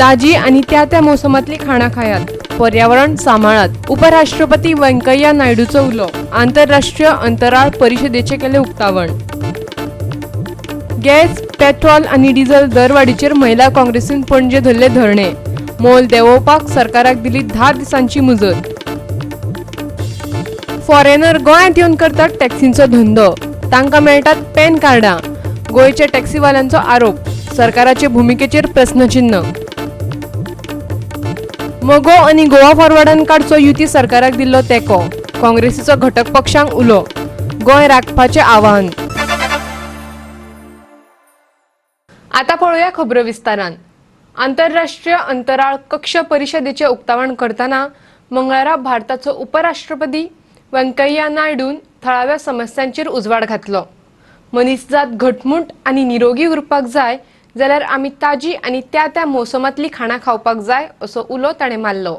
ताजी आणि त्या मोसमातली खाणा खायात, पर्यावरण सांभाळत. उपराष्ट्रपती व्यंकय्या नायडूचं उलो. आंतरराष्ट्रीय अंतराळ परिषदेचे केले उक्तावण. गॅस, पेट्रोल आणि डिझेल दरवाढीचेर महिला काँग्रेसीन पणजे धरले धरणे. मोल देंवोवपाक सरकाराक दिली 10 दिसांची मुजत. फॉरेनर गोंयांत येवन करतात टॅक्सींचो धंदो. तांकां मेळटात पॅन कार्डां. गोंयच्या टॅक्सीवाल्यांचो आरोप. सरकाराचे भुमिकेचेर प्रस्नचिन्ह. मगो आनी गोवा फॉरवर्डान काडचो युती सरकाराक दिल्लो तेंको. काँग्रेसीचो घटक पक्षांक उलो. गोंय राखपाचें आवाहन. आता पळोवया खबरो विस्तारान. आंतरराष्ट्रीय अंतराळ कक्ष परिषदेचे उक्तावण करतना मंगळारा भारताचो उपराष्ट्रपती व्यंकय्या नायडून थळाव्या समस्यांचेर उजवाड घातलो. मनीसजात घटमूट आनी निरोगी उरपाक जाय जाल्यार आमी ताजी आनी त्या मोसमातली खाणां खावपाक जाय असो उलो ताणें मारलो.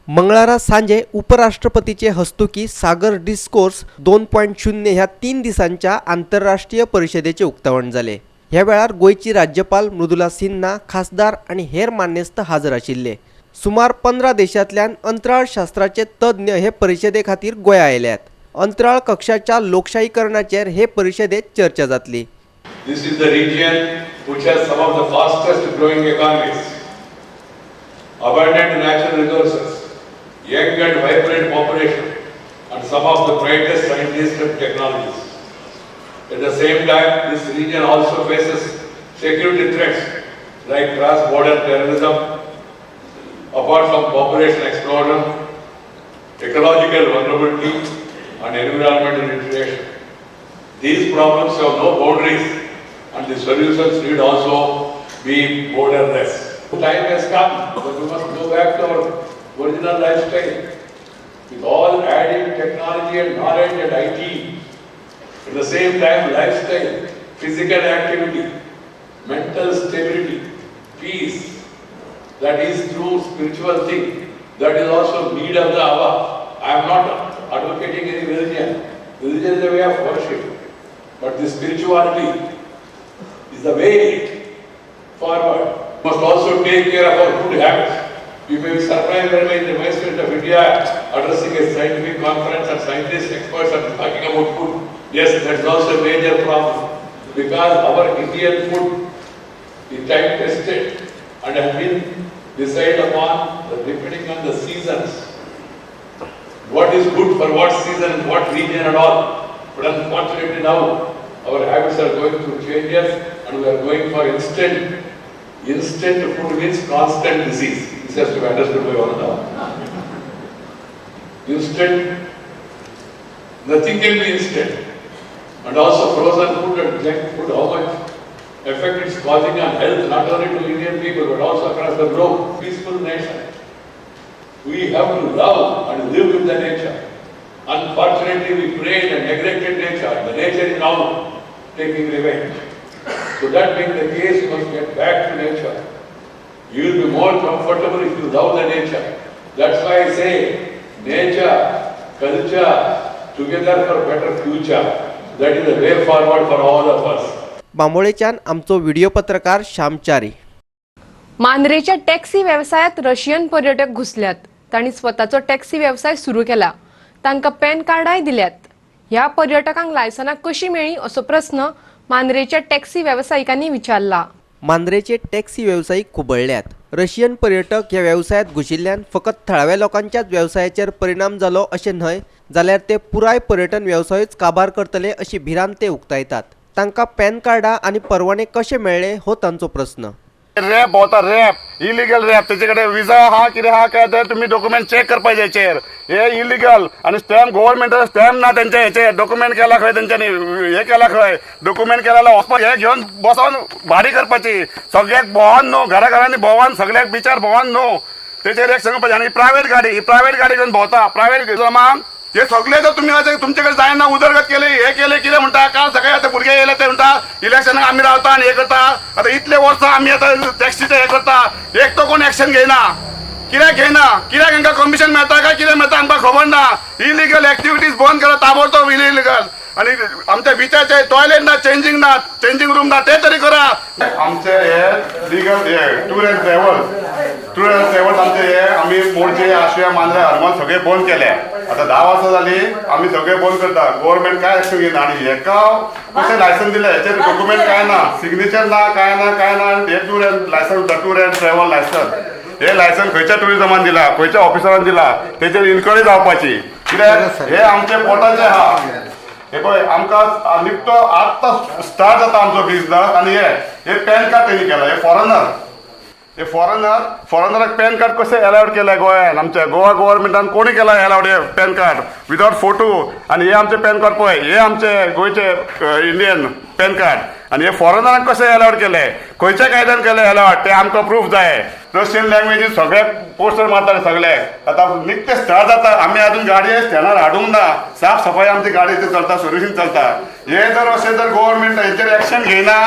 मंगळारा सांजे उपराष्ट्रपतीचे हस्तुकी सागर डिस्कोर्स 2.0 ह्या 3 दिसांच्या आंतरराष्ट्रीय परिषदेचे उक्तावण जाले. ह्या वेळार गोयची राज्यपाल मृदुला सिन्हा, खासदार आणि हेर मान्यस्त हाजर आशिल्ले. सुमार 15 देशांतल्यान अंतराळ शास्त्राचे तज्ञ हे परिषदे खातीर गोंया आयल्यात. अंतराळ कक्षाच्या लोकशाहीकरणाचेर हे परिषदेत चर्चा जातली. This is the region which has some of the fastest growing economies, abundant natural resources, young and vibrant population, and some of the brightest scientists and technologies. At the same time, this region also faces security threats like cross-border terrorism, apart from population explosion, ecological vulnerability, and environmental deterioration. These problems have no boundaries, and the solutions need also be borderless. Time has come that we must go back to our original lifestyle, with all adding technology and knowledge and IT. At the same time, lifestyle, physical activity, mental stability, peace, that is through spiritual thing, that is also need of the hour. I am not advocating any religion. Religion is a way of worship, but the spirituality is the way forward. We must also take care of our good habits. You may be surprised when the Vice President of India addressing a scientific conference and scientists, experts are talking about food. Yes, that's also a major problem, because our Indian food is time tested and has been decided upon depending on the seasons. What is good for what season, what region and all. But unfortunately now, our habits are going through changes and we are going for instant. Instant food means constant disease. This has to be understood by all now. Instant, nothing can be instant. And also frozen food and junk food, how much effect it's causing on health, not only to Indian people but also across the globe. Peaceful nation. We have to love and live with the nature. Unfortunately, we prayed and neglected nature. The nature is now taking revenge. So that being the case, you must get back to nature. You will be more comfortable if you love the nature. That's why I say, nature, culture, together for better future. That is the way forward for all of us. बांबोळेच्यान आमचो video पत्रकार श्यामचारी. मांद्रेच्या taxi व्यवसायात Russian पर्यटक घुसल्यात. तांणी स्वताचो taxi व्यवसाय सुरू केला. तांकां पॅन कार्डाय दिल्यात. ह्या पर्यटकांक लायसनां कशी मेळ्ळी असो प्रस्न मांद्रेच्या टॅक्सी व्यावसायिकांनी विचारला. मांद्रेचे टॅक्सी व्यावसायिक खुबळल्यात. रशियन पर्यटक ह्या व्यवसायात घुशिल्ल्यान फकत थळाव्या लोकांच्याच व्यवसायाचेर परिणाम जालो अशें न्हय, जाल्यार ते पुराय पर्यटन व्यवसायच काबार करतले अशी भिरांत ते उक्तायतात. तांकां पॅन कार्डां आनी परवाने कशे मेळ्ळे हो तांचो प्रस्न. रॅप होता, रॅप इलिगल रॅप. त्याच्याकडे विजा हा कितें हा काय तर तुम्ही डॉक्युमेंट चेक करपाचे हेचेर. हे इलिगल आणि स्टॅम्प गव्हर्नमेंटाचो स्टॅम्प ना त्यांच्या हेचेर. डॉक्युमेंट केला खंय तेंच्यांनी, हे केला खंय डॉक्युमेंट केला वचपाक हे घेवन बसोन भाडी करपाची. सगळ्याक भोंवन न्हू, घराघरांनी भोंवन सगळ्याक बिचार भोंवन न्हू. तेचेर एक सांगपाचें. आनी प्रायवेट गाडी घेवन भोंवता. प्रायवेट जमांक हे सगळे जर तुम्ही तुमच्याकडे जायना उदरगत केले, हे केले कितें म्हणटा. काल सकाळी आता भुरगे येयले ते म्हणटा इलेक्शनाक आमी रावता आनी हे करता. आता इतले वर्सां आमी आता टॅक्सीचे हे करता, एक तो कोण एक्शन घेयना. कित्याक घेयना? कित्याक हांकां कमिशन मेळटा काय कितें मेळटा आमकां खबर ना. इलिगल एक्टिविटीज बंद करा ताबडतोब. इलिगल आणि आमच्या बिचाचे टॉयलेट ना चेंजिंग रूम ना ते तरी करा. आमचे हे लिगल टूर अँड ट्रॅव्हल्स आमचे हे आम्ही मोडचे आशिया मांद्रे हरमल सगळे बंद केले. आता 10 वर्सां जाली आम्ही सगळे बंद करता. गव्हर्नमेंट काय ऍक्शन घेना आणि हेका कशें लायसन दिले हेचे डॉक्युमेंट काय ना, सिग्नेचर ना काय ना. हे टूर अँड ट्रॅव्हल लायसन, हे लायसन खंयच्या टुरिझमान दिला, खंयच्या ऑफिसरान दिला, तेचेर इन्क्वायरी जावपाची. कित्याक हे आमचे पोटाचे आहा. हे पळय आमकां निपटो आत्तां स्टार्ट जाता आमचो बिझनस. आणि हे पॅन कार्ड तेणी केला. हे फॉरेनराक पॅन कार्ड कशें अलाउड केलाय गोंयान. आमच्या गोवा गव्हर्नमेंटान कोणी केला अलाउड हे पॅन कार्ड विदाउट फोटो. आणि हे आमचे पॅन कार्ड पळय, हे आमचे गोंयचे इंडियन पॅन कार्ड. आणि हे फॉरेनरांक कशें अलाउड केले, खंयच्या कायद्यान केले अलाउड ते आमकां प्रूफ जाय. रशियन लँग्वेजीन सगळे पोस्टर मारताले सगळे. आता निकते स्टार्ट जाता. आम्ही अजून गाडये स्टँडार हाडूंक ना. साफ सफाई आमची गाडीचे चलता, सर्व्हिसींग चलता. हे जर अशें जर गव्हर्नमेंट हेचेर एक्शन घेयना,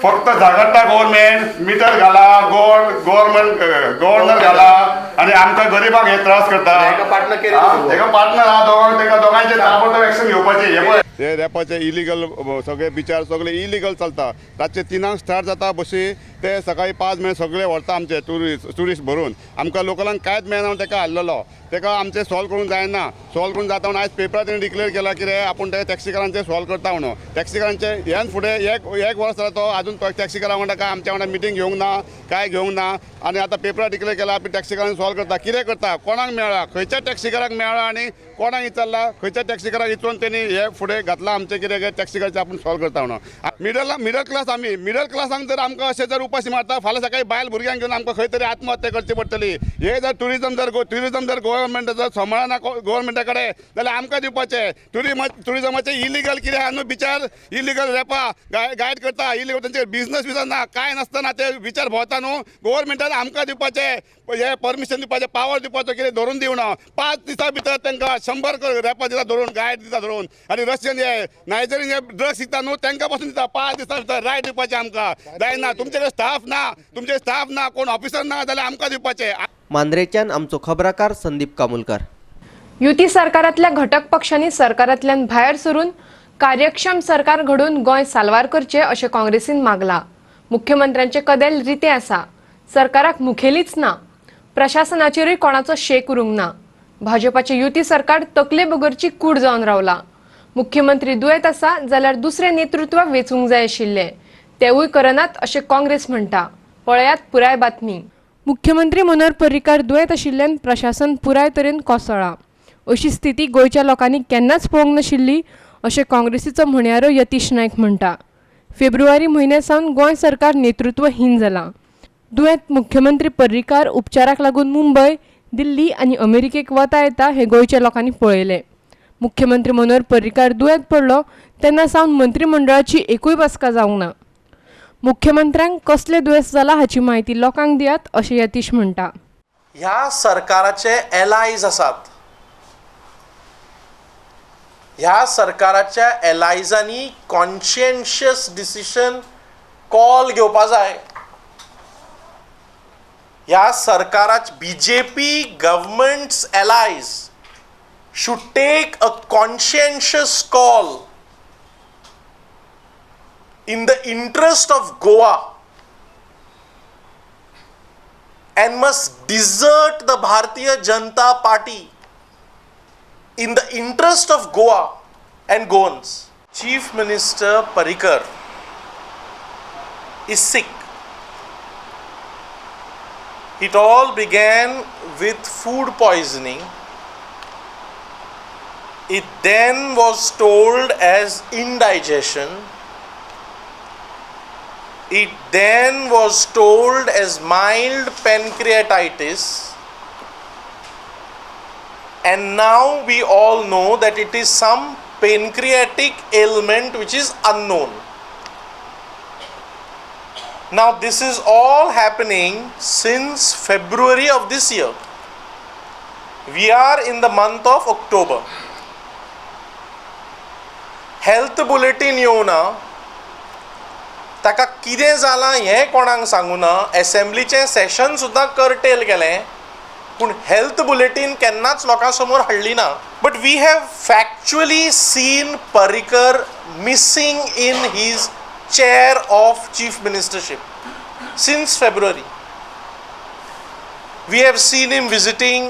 फक्त झगडटा गव्हर्नमेंट, मिटर घाला, गव्हर्नर घाला आणि आमकां गरिबाक हे त्रास करता. हेका पार्टनर आहा दोग, तेका दोगांचे ताबडतोब एक्शन घेवपाची. हे पळय ते रॅपाचे इलिगल सगळे बिचार सगळे इलिगल चलता. रातचे 3 स्टार्ट जाता बशी, ते सकाळी 5 मेळ सगळे व्हरता आमचे टुरिस्ट भरून. आमकां लोकलांक कांयच मेळना तेका हाडलेलो. तेका आमचे सॉल्व करूंक जायना. सॉल्व करून जाता म्हणून आयज पेपरार तेणी डिक्लेअर केला की रे आपूण ते टॅक्सीकारांचे सॉल्व करता म्हणून. टॅक्सीकारांचे ह्यान फुडें एक वर्स जाता तो अजून टॅक्सीकारां वांगडा काय आमच्या वांगडा मिटींग घेवंक ना, काय घेवंक ना. आणि आतां पेपरार डिक्लेअर केला आमी टॅक्सीकारांक सॉल्व करता. कितें करता, कोणाक मेळ्ळा, खंयच्या टॅक्सीकाराक मेळ्ळा आणि कोणाक विचारला, खंयच्या टॅक्सीकाराक विचारून तेणी हे फुडें घातला आमचे कितें टॅक्सीकारांचे आपूण सॉल्व करता म्हणून. मिडल क्लासांक जर आमकां अशें जर उपाशी मारता, फाल्यां सकाळी बायल भुरग्यांक घेवन आमकां खंय तरी आत्महत्या करची पडटली. हे जर टुरिझम जर गव्हर्नमेंट जर सांबाळना गव्हर्नमेंटा कडेन जाल्यार आमकां दिवपाचे. टुरिझमाचे इलिगल कितें आहा न्हू बिचार, इलिगल रॅपा गायड करता, इलिगल तांचे बिझनस ना, काय नसतना ते बिचार भोंवता न्हू. गव्हर्नमेंटान आमकां दिवपाचे हे परमिशन दिवपाचे, पावर दिवपाचो, कितें धरून दिवना. 5 दिसां भितर तांकां 100 रॅपा दिता धरून, गायड दिता धरून. आणि रशियन हे नायजेरियन हे ड्रग्स विकता न्हू तांकां पासून दिता. 5 दिसां भितर रायट दिवपाचे आमकां. जायना तुमचे कडेन स्टाफ ना, कोण ऑफिसर ना जाल्यार आमकां दिवपाचे. मांद्रेच्यान आमचो खबराकार संदीप कामुलकर. युती सरकारातल्या घटक पक्षांनी सरकारातल्यान भायर सरून कार्यक्षम सरकार घडोवन गोंय साल्वार करचे अशें काँग्रेसीन मागला. मुख्यमंत्र्यांचे कदेल रिते आसा. सरकाराक मुखेलीच ना. प्रशासनाचेरूय कोणाचो शेक उरूंक ना. भाजपाचे युती सरकार तकले बगरची कूड जावन रावला. मुख्यमंत्री दुयेत आसा जाल्यार दुसरे नेतृत्व वेचूंक जाय आशिल्ले, तेवूय करनात अशें काँग्रेस म्हणटा. पळयात पुराय बातमी. मुख्यमंत्री मनोहर पर्रीकार दुयेत आशिल्ल्यान प्रशासन पुराय तरेन कोसळ्ळा. अशी स्थिती गोंयच्या लोकांनी केन्नाच पळोवंक नाशिल्ली अशें काँग्रेसीचो म्हणयारो यतीश नायक म्हणटा. फेब्रुवारी म्हयन्या सावन गोंय सरकार नेतृत्वहीन जाला. दुयेंत मुख्यमंत्री पर्रीकार उपचाराक लागून मुंबय, दिल्ली आनी अमेरिकेक वता येता हे गोंयच्या लोकांनी पळयले. मुख्यमंत्री मनोहर पर्रीकार दुयेंत पडलो तेन्ना सावन मंत्रिमंडळाची एकूय बसका जावंक ना. मुख्यमंत्र्यांक कसले दुयेंस जाला हाची म्हायती लोकांक दियात अशें यतीश म्हणटा. ह्या सरकाराचे एलायज आसात. ह्या सरकाराच्या एलायजांनी कॉन्शियन्शियस डिसिशन कॉल घेवपा जाय. ह्या सरकाराचे BJP governments allies should take a conscientious call in the interest of Goa and must desert the Bharatiya Janata Party in the interest of Goa and Goans. Chief Minister Parrikar is sick. It all began with food poisoning. It then was told as indigestion. It then was told as mild pancreatitis. And now we all know that it is some pancreatic ailment which is unknown. Now this is all happening since February of this year. We are in the month of October. Health bulletin येवना, ताका कितें जालां हें कोणाक सांगूना. एसेंब्लीचें session सुद्दां cartel केलें. पूण health bulletin केन्नाच लोकां समोर हाडली ना. But we have factually seen Parrikar missing in his chair of chief ministership since February. We have seen him visiting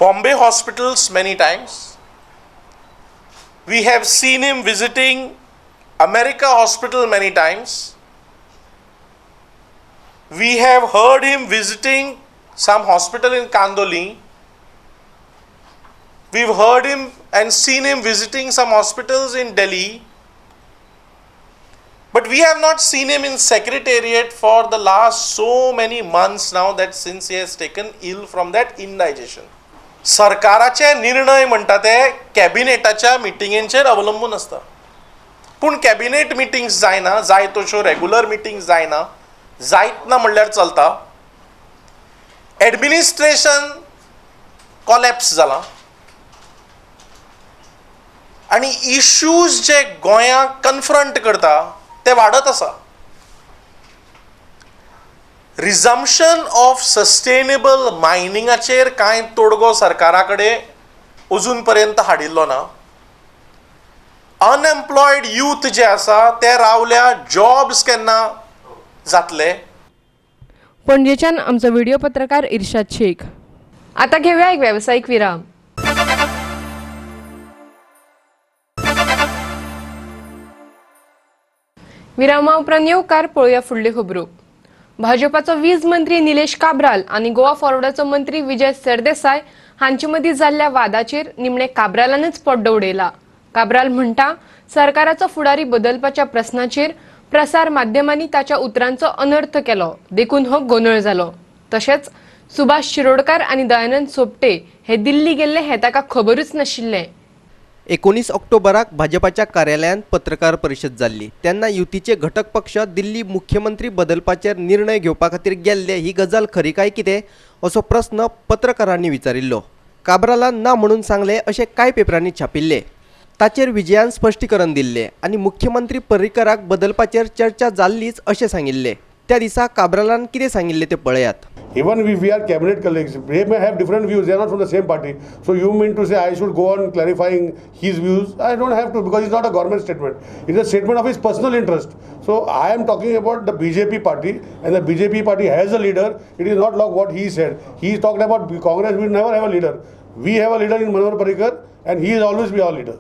Bombay hospitals many times. We have seen him visiting America hospital many times. We have heard him visiting some hospital in Kandoli. We've heard him and seen him visiting some hospitals in Delhi. But we have not seen him in secretariat for the last so many months now that since he has taken ill from that indigestion. सरकाराचे निर्णय म्हणटा ते कॅबिनेटाच्या मिटिंगेंचेर अवलंबून आसता. पूण cabinet meetings जायना, जाय तश्यो रेग्युलर मिटिंग्स जायना, जायत ना म्हणल्यार चलता. एडमिनिस्ट्रेशन कॉलॅप्स जाला आनी इश्यूज जे गोंयांक कन्फ्रंट करता ते वाडत आसा. रिझम्पशन ऑफ सस्टेनेबल मायनिंगाचेर कांय तोडगो सरकारा कडेन अजून पर्यंत हाडिल्लो ना. अनएम्प्लॉयड यूथ जे आसा ते रावल्या, जॉब्स केन्ना जातले. पणजेच्यान आमचो व्हिडिओ पत्रकार इर्शाद शेख. आता घेऊया एक व्यावसायिक विराम. विरामा उपरांत येवकार पळोवया फुडल्यो खबरो. भाजपाचो वीज मंत्री निलेश काब्राल आनी गोवा फॉरवर्डाचो मंत्री विजय सरदेसाय हांचे मदीं जाल्ल्या वादाचेर निमणे काब्रालानच पड्डो उडयला. काब्राल म्हणटा सरकाराचो फुडारी बदलपाच्या प्रस्नाचेर प्रसार माध्यमांनी ताच्या उतरांचो अनर्थ केलो, देखून हो गोंधळ जालो. तशेंच सुभाष शिरोडकार आनी दयानंद सोपटे हे दिल्ली गेल्ले हे ताका खबरूच नाशिल्लें. 19 ऑक्टोबराक भाजपाच्या कार्यालयात पत्रकार परिषद जाल्ली. तेन्ना युतीचे घटक पक्ष दिल्ली मुख्यमंत्री बदलपाचेर निर्णय घेवपा खातीर गेल्ले ही गजाल खरी काय कितें असो प्रस्न पत्रकारांनी विचारिल्लो. काब्रालान ना म्हणून सांगले अशें कांय पेपरांनी छापिल्ले. ताचेर विजयान स्पश्टीकरण दिल्ले आनी मुख्यमंत्री पर्रीकराक बदलपाचेर चर्चा जाल्लीच अशें सांगिल्ले. त्या दिसा काब्रालान कितें सांगिल्ले ते पळयात. Even if we are cabinet colleagues, they may have different views. They are not from the same party. So you mean to say I should go on clarifying his views? I don't have to, because it's not a government statement. It's a statement of his personal interest. So I am talking about the BJP party, and the BJP party has a leader. It is not like what he said. He talked about Congress will never have a leader. We have a leader in Manohar Parrikar, and he will always be our leader.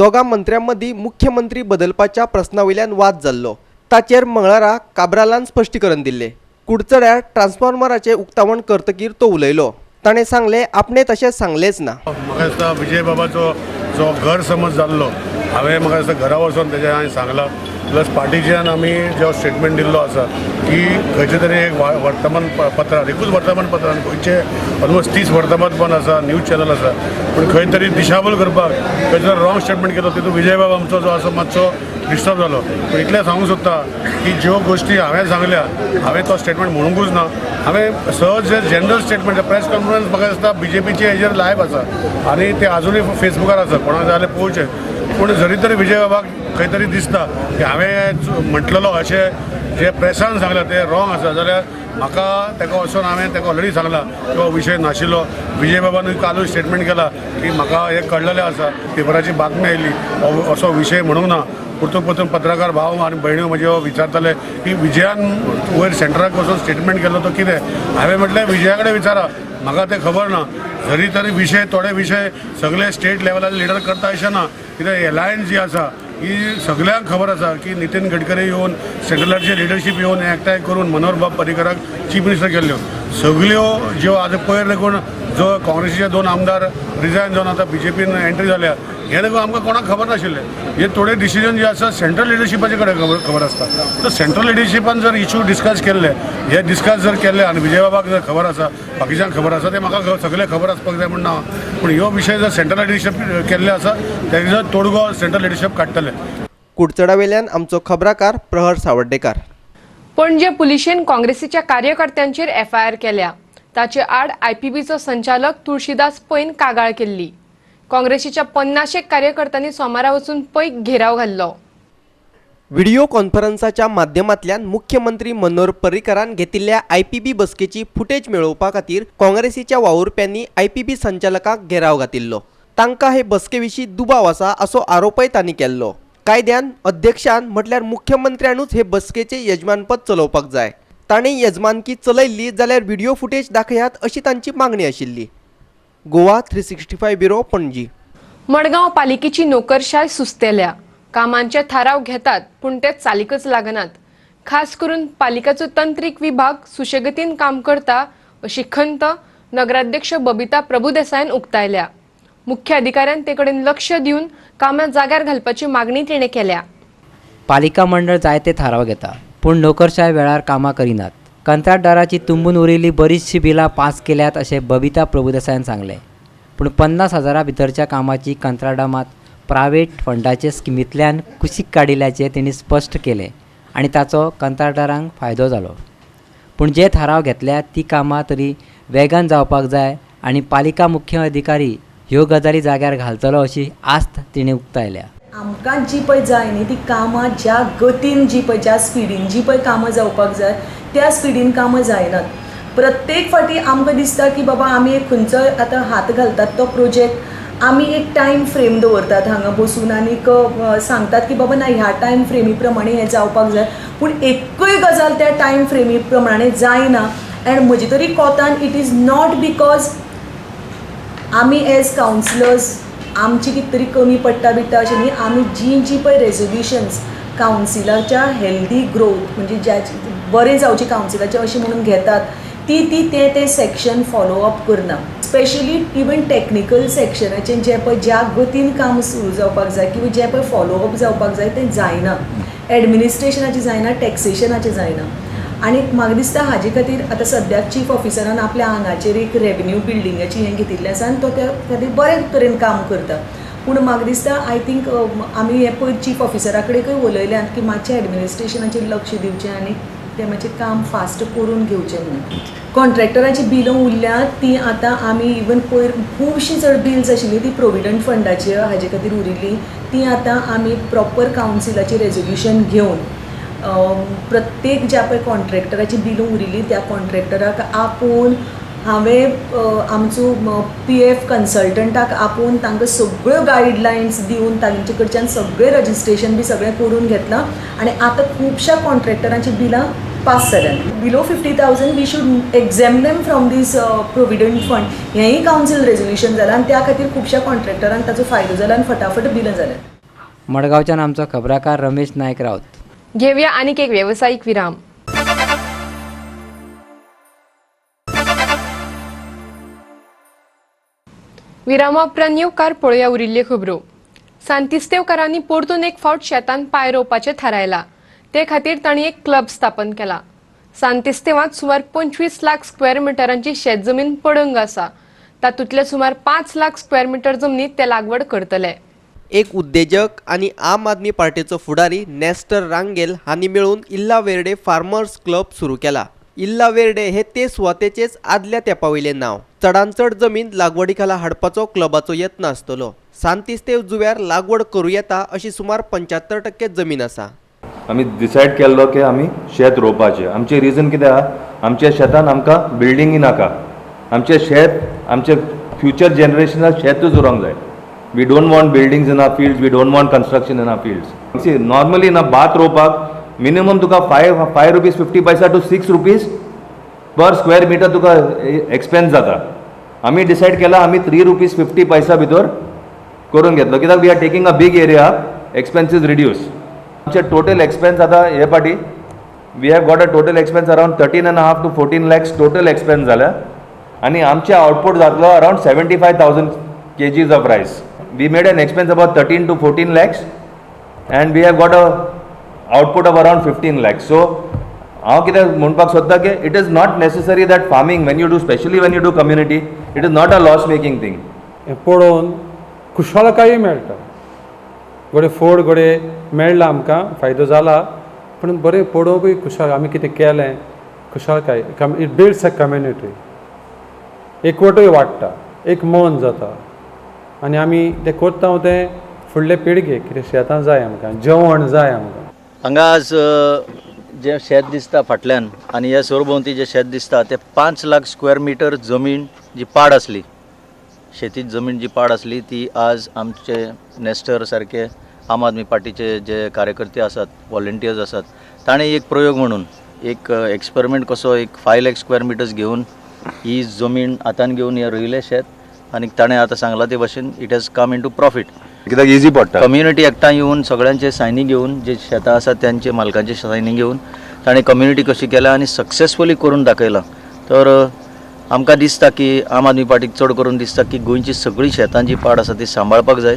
दोगां मंत्र्यांमदीं मुख्यमंत्री बदलपाच्या प्रस्नावयल्यान वाद जाल्लो. ताचेर मंगळारा काब्रालान स्पश्टीकरण दिल्लें. कुडचड्यार ट्रान्सफॉर्मराचे उक्तावण करतकीर तो उलयलो. ताणें सांगलें आपणें तशें सांगलेंच ना. म्हाका दिसता विजय बाबाचो जो गैरसमज जाल्लो, हांवें म्हाका दिसता घरा वचून तेजें हांवें सांगलां. प्लस पार्टीच्यान आमी जो स्टेटमेंट दिल्लो आसा की खंयचे तरी एक वर्तमानपत्रार, एकूच वर्तमानपत्रान गोंयचे ऑलमोस्ट 30 वर्तमानपत्र आसा, न्यूज चॅनल आसा, पूण खंय तरी दिशाभूल करपाक खंय तरी रॉंग स्टेटमेंट केलो. तितून विजय बाबा आमचो जो आसा मातसो डिस्टर्ब जालो. पूण इतलें सांगूंक सोदता की ज्यो गोश्टी हांवें सांगल्या हांवें तो स्टेटमेंट म्हणूंकूच ना. हांवें सहज जे जनरल स्टेटमेंट प्रेस कॉन्फरन्स म्हाका दिसता BJPचे हेजेर लायव्ह आसा आनी ते आजुनूय फेसबुकार आसा, कोणाक जाय जाल्यार पळोवचें. पूण जरी तरी विजय बाबाक खंय तरी दिसता की हांवें म्हटलेलो अशें जे प्रेसान सांगलां ते रॉंग आसा, जाल्यार म्हाका ताका वचून हांवें ताका ऑलरेडी सांगलां तो विशय नाशिल्लो. विजय बाबानूय कालूच स्टेटमेंट केला की म्हाका हे कळलेलें आसा, पेपराची बातमी आयिल्ली, असो विशय म्हणूंक ना. परतून पत्रकार भाव आनी भयण्यो म्हज्यो विचारताले की विजयान वयर सेंटराक वचून स्टेटमेंट केलो तो कितें. हांवें म्हटलें विजया कडेन विचारा, म्हाका तें खबर ना. जरी तरी विशय थोडे विशय सगळे स्टेट लेवलार लिडर करता अशें ना, कित्याक एलायन्स जी आसा ही सगळ्यांक खबर आसा की नितीन गडकरी येवन सेंट्रलाची लिडरशीप येवन एकठांय करून मनोहर बाब पर्रीकराक चीफ मिनिस्टर केल्ल्यो. सगळ्यो ज्यो आतां पयर देखून जो काँग्रेसीचे 2 आमदार रिजायन जावन आतां BJPन एंट्री जाल्या, हे देखून आमकां कोणाक खबर नाशिल्लें. हे थोडे डिसिजन जे आसा सेंट्रल लिडरशिपाचे कडेन खबर आसता. तर सेंट्रल लिडरशिपान जर इश्यू डिस्कस केल्ले, हे डिस्कस जर केल्ले आनी विजय बाबाक जर खबर आसा, बाकीच्यांक खबर आसा, ते म्हाका सगळे खबर आसपाक जाय म्हण ना. पूण ह्यो विशय जर सेंट्रल लिडरशीप केल्ले आसा तेजो तोडगो सेंट्रल लिडरशीप काडटले. कुडचडा वयल्यान आमचो खबराकार प्रहर सावर्डेकार. पणजे पुलिशेन काँग्रेसीच्या कार्यकर्त्यांचेर FIR केल्या. ताचे आड IPBचो संचालक तुळशीदास पैन कागाळ केल्ली. काँग्रेसीच्या 50 कार्यकर्त्यांनी सोमारा वचून पैक घेराव घाल्लो. व्हिडिओ कॉन्फरन्साच्या माध्यमांतल्यान मुख्यमंत्री मनोहर पर्रीकारान घेतिल्ल्या IPB बसकेची फुटेज मेळोवपा खातीर काँग्रेसीच्या वावुरप्यांनी IPB संचालकांक घेराव घातिल्लो। तांकां हे बसकेविशीं दुबाव आसा असो आरोपय तांणी केल्लो। कायद्यान अध्यक्षान म्हटल्यार मुख्यमंत्र्यानूच हे बसकेचे यजमानपद चलोवपाक जाय। ताणें यजमानकी चलयल्ली जाल्यार व्हिडिओ फुटेज दाखयात अशी तांची मागणी आशिल्ली। गोवा 365 ब्युरो पणजी। मडगांव पालिकेची नोकरशाय सुस्तेल्या। कामांचे थाराव घेतात पूण ते चालीकच लागनात। खास करून पालिकेचो तंत्रीक विभाग सुशेगतीन काम करता अशी खंत नगराध्यक्ष बबिता प्रभुदेसायन उक्तायल्या। मुख्य अधिकाऱ्यान ते कडेन लक्ष दिवन कामां जाग्यार घालपाची मागणी तिणें केल्या। पालिका मंडळ जायते थाराव घेता पूण नोकरशाय वेळार कामां करिनात। कंत्राटदाराची तुंबून उरिल्ली बरीचशी बिलां पास केल्यात अशें बबिता प्रभुदेसायन सांगलें। पूण 50,000 भितरच्या कामाची कंत्राटां मात प्रायवेट फंडाचे स्किमींतल्यान कुशीक काडिल्ल्याचें तेणी स्पश्ट केलें आनी ताचो कंत्राटदारांक फायदो जालो। पूण जे थाराव घेतल्यात ती कामां तरी वेगान जावपाक जाय आनी पालिका मुख्य अधिकारी ह्यो गजाली जाग्यार घालतलो अशी आस्त तिणें उक्तायल्या। आमकां जी पळय जाय न्ही ती कामां ज्या गतीन जी पळय ज्या स्पिडीन जी पळय कामां जावपाक जाय त्या स्पिडीन कामां जायनात। प्रत्येक फावटी आमकां दिसता की बाबा आमी एक खंयचोय आतां हात घालतात तो प्रोजेक्ट आमी एक टायम फ्रेम दवरतात हांगा बसून आनीक सांगतात की बाबा ना ह्या टायम फ्रेमी प्रमाणे हें जावपाक जाय पूण एकूय गजाल त्या टायम फ्रेमी प्रमाणे जायना। एंड म्हजे तरी कोतान इट इज नॉट बिकॉज आमी एज कावन्सिलर्स आमची कितें तरी कमी पडटा बिडटा अशें न्ही। आमी जी पळय रेजोल्युशन्स कावन्सिलाच्या हेल्दी ग्रोथ म्हणजे ज्या बरें जावचें कावन्सिलाचें अशें म्हणून घेतात ती ते सेक्शन फॉलो अप करना। स्पेशली इवन टेक्निकल सेक्शनाचें जें पळय ज्या गतीन काम सुरू जावपाक जाय किंवा जें पळय फॉलो अप जावपाक जाय तें जायना। एडमिनिस्ट्रेशनाचें जायना, टॅक्सेशनाचें जायना। आनी म्हाका दिसता हाजे खातीर आतां सद्याक चीफ ऑफिसरान आपल्या हांगाचेर एक रेवन्यू बिल्डिंगाची हें घेतिल्लें आसा आनी तो त्या खातीर बरे तरेन काम करता। पूण म्हाका दिसता आय थिंक आमी हें पळय चीफ ऑफिसरा कडेनूय उलयल्यात की मातशें एडमिनिस्ट्रेशनाचेर लक्ष दिवचें आनी तें मातशें काम फास्ट करून घेवचें म्हणून। कॉन्ट्रॅक्टराची बिलां उरल्यात ती आतां आमी इवन पयर खुबशीं जर बिल्स आशिल्ली ती प्रोविडंट फंडाची हाजे खातीर उरिल्ली ती आतां आमी प्रॉपर कावन्सिलाचें रेजोल्युशन घेवन प्रत्येक ज्या पळय कॉन्ट्रॅक्टराची बिलां उरिल्ली त्या कॉन्ट्रॅक्टराक आपोवन हांवें आमचो PF कन्सल्टंटाक आपोवन तांकां सगळ्यो गायडलायन्स दिवन तांचे कडच्यान सगळें रजिस्ट्रेशन बी सगळें करून घेतलां आनी आतां खुबश्या कॉन्ट्रॅक्टरांची बिलां पास जाल्यात। Below 50,000 we should exam them from this provident fund हेंय कावन्सील रेजोल्युशन जालां आनी त्या खातीर खुबश्या कॉन्ट्रॅक्टरांक ताचो फायदो जाला आनी फटाफट बिलां जाल्यात। मडगांवच्यान आमचो खबराकार रमेश नायक रावत। घेवया आनीक एक वेवसायीक विराम। विरामा उपरांत येवकार पळोवया उरिल्ल्यो खबरो। सांतिस्तेवकारांनी परतून एक फावट शेतांत पांय रोवपाचें थारायलां। ते खातीर तांणी एक क्लब स्थापन केला। सांतिस्तेवांत सुमार 25 लाख स्क्वेअर मिटरांची शेतजमीन पडंग आसा। तातूंतले सुमार 5 लाख स्क्वेअर मिटर जमनीत ते लागवड करतले। एक उद्देजक आणि आम आदमी पार्टीचो फुडारी नेस्टर रांगेल हांणी मेळून इल्ला वेर्डे फार्मर्स क्लब सुरू केला। इल्ला वेर्डे हे ते सुवातेचेच आदल्या तेंपावयलें नांव। चडांत चड जमीन लागवडी खाला हाडपाचो क्लबाचो यत्न आसतलो। सांतिस्तेव जुव्यार लागवड करूं येता अशी सुमार 75% जमीन आसा। आमी डिसायड केल्लो की आमी शेत रोवपाचें। आमचें रिजन कितें आहा, आमच्या शेतान आमकां बिल्डिंगी नाका। आमचें शेत आमचे फ्युचर जनरेशनाक शेतूच उरोंक जाय। We don't want buildings in our fields, we don't want construction in our fields. See, normally in a bath ropak, minimum tuka 5 rupees 50 paisa to 6 rupees per square meter tuka expense jata. आमी decide केला आमी 3 rupees 50 paisa भितर करून घेतलो कित्याक we are taking a big area, expenses reduce. आमचे total expense आता हे पाटी we have got a total expense around 13.5 to 14 lakhs total expense झाल्या आणि आमचे output जातलो around 75,000 kgs of rice. We made an expense about 13 to 14 lakhs and we have got a output of around 15 lakhs. So, हांव कितें म्हणपाक सोदता की it is not necessary that farming when you do, especially when you do community, it is not a loss making thing. हें पळोवन खुशालकाय मेळटा। घोडे फोड घोडे मेळ्ळा आमकां फायदो जाला पूण बरें पळोवपूय खुशाल आमी कितें केलें खुशालकाय इट बिल्ड्स अ कम्युनिटी। एकवटूय वाडटा, एक मन जाता आनी आमी तें करता तें फुडले पिळगेक कितें शेतां जाय आमकां जेवण जाय आमकां। हांगा आज जे शेत दिसता फाटल्यान आनी ह्या सरभोंवती जे शेत दिसता ते 5 लाख स्क्वेअर मिटर जमीन जी पाड आसली, शेतीत जमीन जी पाड आसली ती आज आमचे नेस्टर सारखे आम आदमी पार्टीचे जे कार्यकर्ते आसात, व्हॉलंटियर्स आसात, ताणें एक प्रयोग म्हणून एक एक्सपेरिमेंट कसो एक 5 लाख स्क्वेअर मिटर्स घेवन ही जमीन हातान घेवन हे रोयले शेत आनी ताणें आतां सांगला ते भाशेन it has come into profit. कित्याक इजी पडटा. कम्युनिटी एकठांय येवन सगळ्यांचे सायनी घेवन जे शेतां आसात त्यांचे मालकांचे सायनी घेवन ताणें कम्युनिटी कशी केल्या आनी सक्सेसफुली करून दाखयला. तर आमकां दिसता की आम आदमी पार्टीक चड करून दिसता की गोंयची सगळीं शेतां जी पाड आसा ती सांबाळपाक जाय.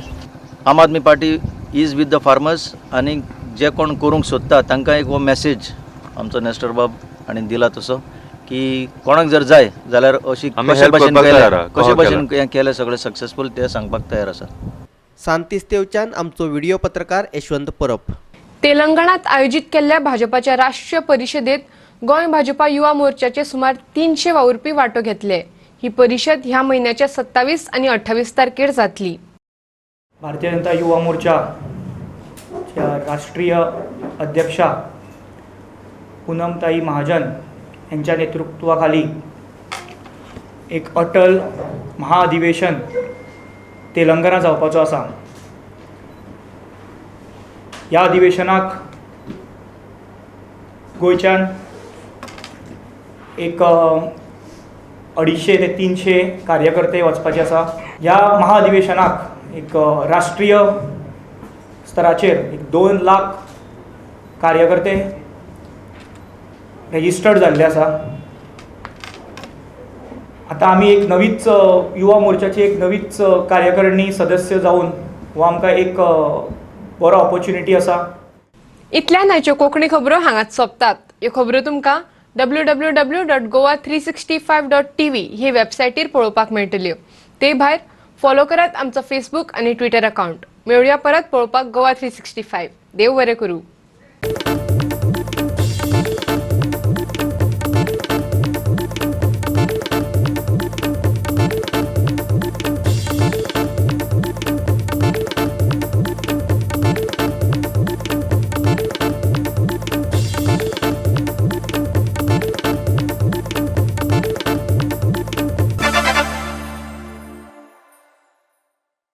Aam Aadmi Party is with the farmers आनी जे कोण करूंक सोदता तांकां एक हो मेसेज आमचो नेस्टर बाब हाणें दिला तसो की कोणाक जर जाय जाल्यार अशी कशे भाशेन हें केलें सगळें सक्सेसफूल ते सांगपाक तयार आसा. सांतिस्तेवच्यान आमचो व्हिडिओ पत्रकार यशवंत परब. तेलंगणात आयोजित केलेल्या भाजपाच्या राष्ट्रीय परिषदेत गोंय भाजपा युवा मोर्चाचे सुमार 300 वावुरपी वांटो घेतले. ही परिषद ह्या महिन्याच्या 27 आणि 28 तारखेर जातली. भारतीय जनता युवा मोर्चाच्या राष्ट्रीय अध्यक्षा पूनमताई महाजन यांच्या नेतृत्वाखाली एक अटल महाअधिवेशन तेलंगणा जावपाचो आसा. ह्या अधिवेशनाक गोंयच्यान एक 250 ते 300 कार्यकर्ते वचपाचे आसा. ह्या महाअधिवेशनाक एक राष्ट्रीय स्तराचेर एक 2 लाख कार्यकर्ते रेजिस्टर्ड जाल्ले आसा. आता आमी एक नवीच युवा मोर्चाची एक नवीच कार्यकारिणी सदस्य जावन हो आमकां एक बरो ऑपॉर्च्युनिटी आसा. इतल्यान आयच्यो कोंकणी खबरो हांगाच सोंपतात. ह्यो खबरो तुमकां www.goa365.tv ही वेबसायटीर पळोवपाक मेळटल्यो. ते भायर फॉलो करात आमचो फेसबूक आनी ट्विटर अकाउंट. मेळुया परत पळोवपाक गोवा 365. देव बरें करूं.